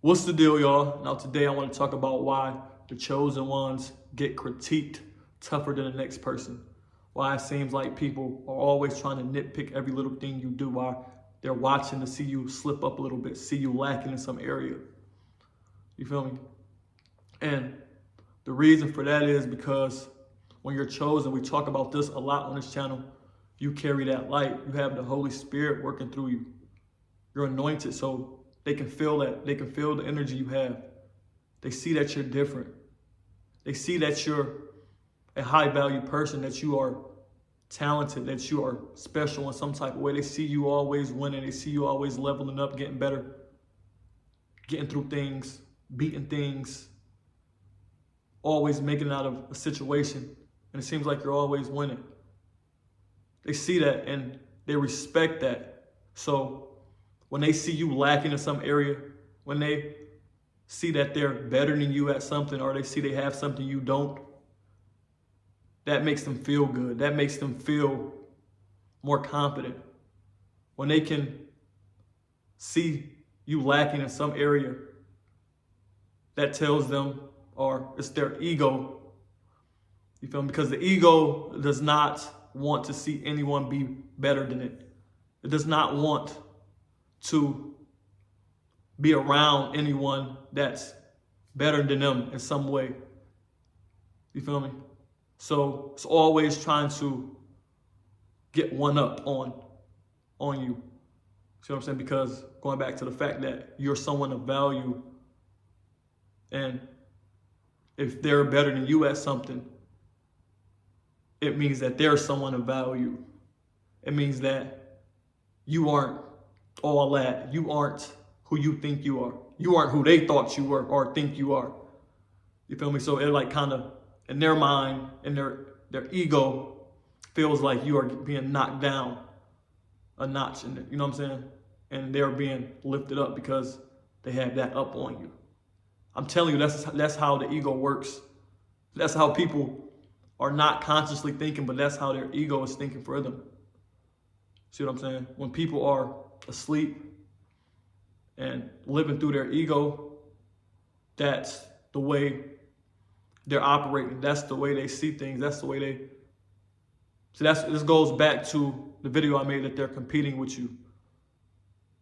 What's the deal, y'all? Now today I want to talk about why the chosen ones get critiqued tougher than the next person. Why it seems like people are always trying to nitpick every little thing you do, why they're watching to see you slip up a little bit, see you lacking in some area. You feel me? And the reason for that is because when you're chosen, we talk about this a lot on this channel, you carry that light. You have the Holy Spirit working through you. You're anointed, so they can feel that. They can feel the energy you have. They see that you're different. They see that you're a high value person, that you are talented, that you are special in some type of way. They see you always winning. They see you always leveling up, getting better, getting through things, beating things, always making it out of a situation. And it seems like you're always winning. They see that and they respect that. So when they see you lacking in some area, when they see that they're better than you at something, or they see they have something you don't, that makes them feel good. That makes them feel more confident. When they can see you lacking in some area, that tells them, or it's their ego. You feel me? Because the ego does not want to see anyone be better than it. It does not want to be around anyone that's better than them in some way. You feel me? So it's always trying to get one up on you. See what I'm saying? Because going back to the fact that you're someone of value, and if they're better than you at something, it means that they're someone of value. It means that you aren't all that. You aren't who you think you are. You aren't who they thought you were or think you are. You feel me? So it like kind of, in their mind, in their ego, feels like you are being knocked down a notch. And you know what I'm saying? And they're being lifted up because they have that up on you. I'm telling you, that's how the ego works. That's how people are not consciously thinking, but that's how their ego is thinking for them. See what I'm saying? When people are asleep and living through their ego, that's the way they're operating. That's the way they see things. That's the way they. So this goes back to the video I made that they're competing with you.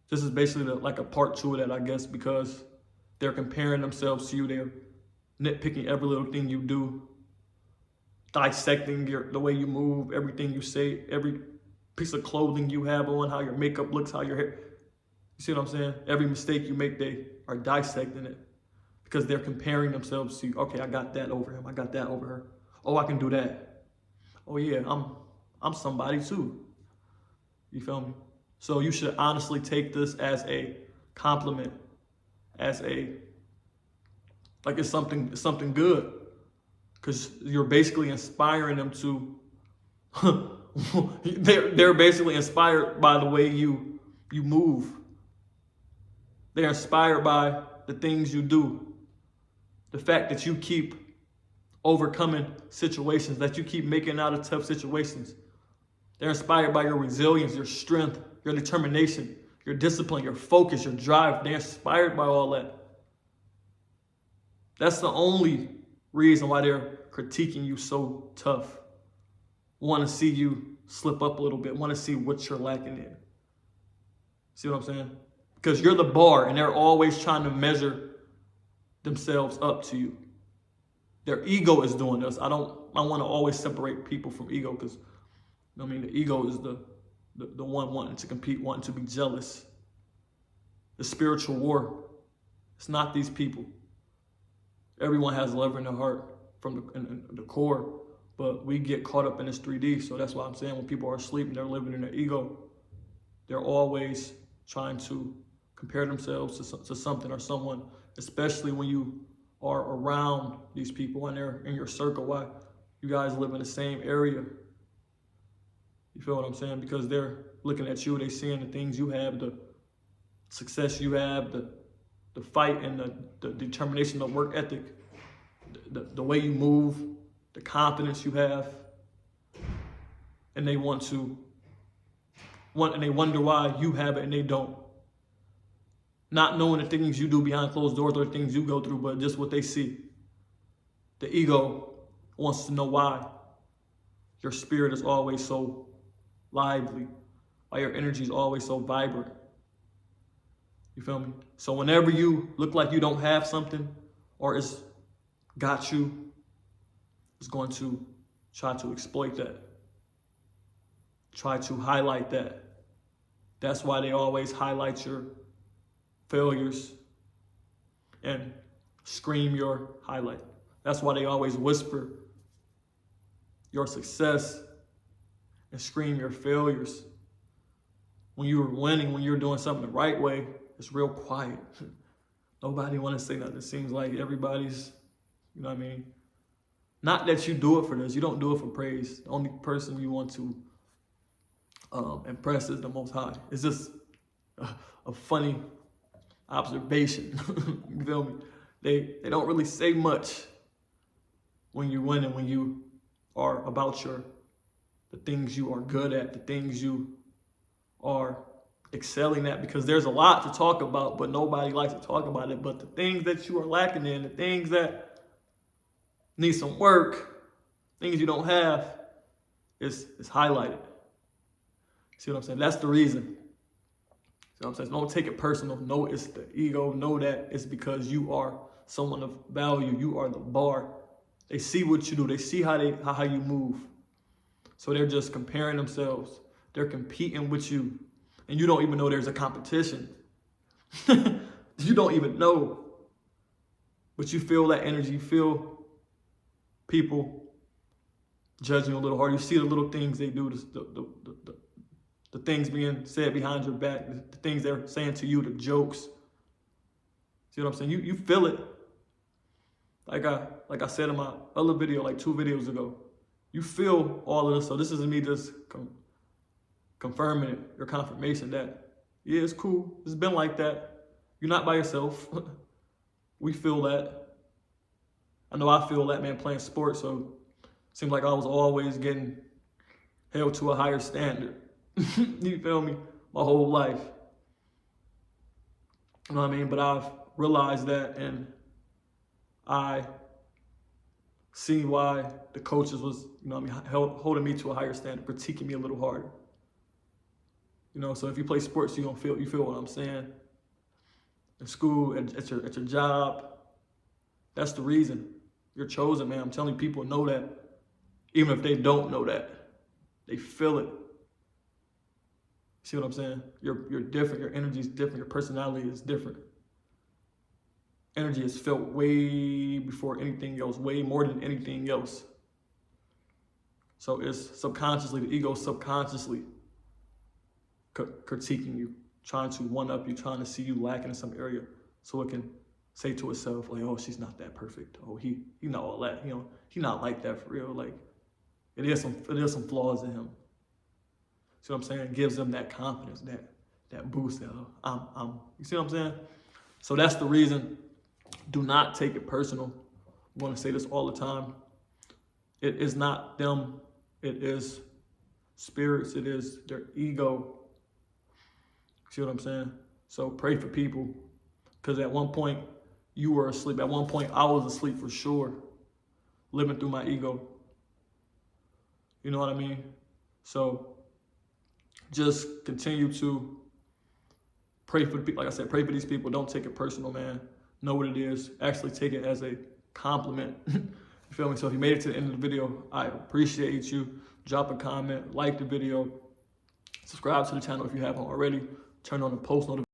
This is basically like a part two of that, I guess, because they're comparing themselves to you. They're nitpicking every little thing you do, dissecting the way you move, everything you say, every piece of clothing you have on, how your makeup looks, how your hair. You see what I'm saying? Every mistake you make, they are dissecting it because they're comparing themselves to you. Okay, I got that over him. I got that over her. Oh, I can do that. Oh yeah, I'm somebody too. You feel me? So you should honestly take this as a compliment, as like it's something good, because you're basically inspiring them to. they're basically inspired by the way you move. They're inspired by the things you do. The fact that you keep overcoming situations, that you keep making out of tough situations. They're inspired by your resilience, your strength, your determination, your discipline, your focus, your drive. They're inspired by all that. That's the only reason why they're critiquing you so tough. Want to see you slip up a little bit, want to see what you're lacking in. See what I'm saying? Because you're the bar, and they're always trying to measure themselves up to you. Their ego is doing this. I want to always separate people from ego, because I mean the ego is the one wanting to compete, wanting to be jealous. The spiritual war. It's not these people. Everyone has love in their heart from the core. But we get caught up in this 3D. So that's why I'm saying when people are asleep and they're living in their ego, they're always trying to compare themselves to something or someone, especially when you are around these people and they're in your circle. Why? You guys live in the same area. You feel what I'm saying? Because they're looking at you, they seeing the things you have, the success you have, the fight and the determination, the work ethic, the way you move, the confidence you have, and they and they wonder why you have it and they don't. Not knowing the things you do behind closed doors or the things you go through, but just what they see. The ego wants to know why your spirit is always so lively, why your energy is always so vibrant. You feel me? So whenever you look like you don't have something or it's got you, it's going to try to exploit that. Try to highlight that. That's why they always highlight your failures and scream your highlight. That's why they always whisper your success and scream your failures. When you're winning, when you're doing something the right way, it's real quiet. Nobody want to say nothing. It seems like everybody's, you know what I mean? Not that you do it for this. You don't do it for praise. The only person you want to impress is the Most High. It's just a funny observation. You feel me? They don't really say much when you win and when you are about the things you are good at, the things you are excelling at, because there's a lot to talk about, but nobody likes to talk about it. But the things that you are lacking in, the things that need some work, things you don't have, is highlighted. See what I'm saying? That's the reason. See what I'm saying? Don't take it personal. No, it's the ego. Know that it's because you are someone of value. You are the bar. They see what you do. They see how you move. So they're just comparing themselves. They're competing with you. And you don't even know there's a competition. You don't even know. But you feel that energy. You feel people judging you a little hard. You see the little things they do, the things being said behind your back, the things they're saying to you, the jokes. See what I'm saying? You feel it. Like I said in my other video, like 2 videos ago. You feel all of this. So this is me just confirming it, your confirmation that, yeah, it's cool. It's been like that. You're not by yourself. We feel that. I know I feel that, man, playing sports. So it seems like I was always getting held to a higher standard. You feel me? My whole life. You know what I mean? But I've realized that, and I see why the coaches was, you know what I mean, holding me to a higher standard, critiquing me a little harder. You know, so if you play sports, you feel what I'm saying. In school, at your job, that's the reason. You're chosen, man. I'm telling you, people know that. Even if they don't know that, they feel it. See what I'm saying? You're different. Your energy is different. Your personality is different. Energy is felt way before anything else, way more than anything else. So it's subconsciously, the ego subconsciously critiquing you, trying to one-up you, trying to see you lacking in some area, so it can say to itself, like, oh, she's not that perfect. Oh, he not all that. You know, he not like that for real. Like, it is some flaws in him. See what I'm saying? It gives them that confidence, that boost. That you see what I'm saying? So that's the reason. Do not take it personal. I'm going to say this all the time. It is not them. It is spirits. It is their ego. See what I'm saying? So pray for people, because at one point you were asleep. At one point I was asleep for sure, living through my ego. You know what I mean? So just continue to pray for people. Like I said, pray for these people. Don't take it personal, man. Know what it is. Actually take it as a compliment. You feel me? So if you made it to the end of the video, I appreciate you. Drop a comment, like the video, subscribe to the channel if you haven't already. Turn on the post notifications.